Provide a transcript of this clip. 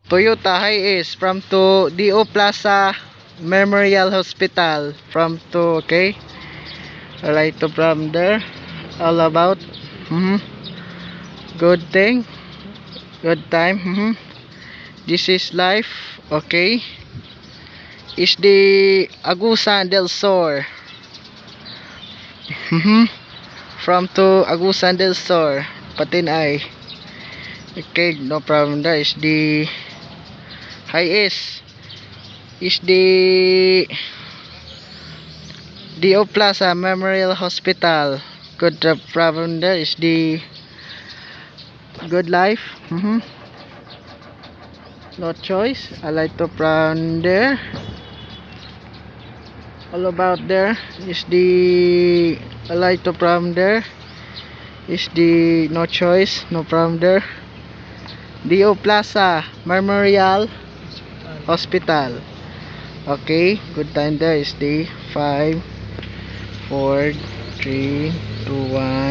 Toyota Hiace from to DO Plaza Memorial Hospital from to, okay, alright, to from there, all about good thing, good time. This is life, okay, is the Agusan del Sur, from to Agusan del Sur Patinay, okay, no problem. There is the Hiace, is the DO Plaza Memorial Hospital. Good problem. There is the good life. No choice. I like to from there. All about there is the I like to from there is the no choice, no problem there. DO Plaza Memorial Hospital. Okay, good time. There is the 5 4 3 2 1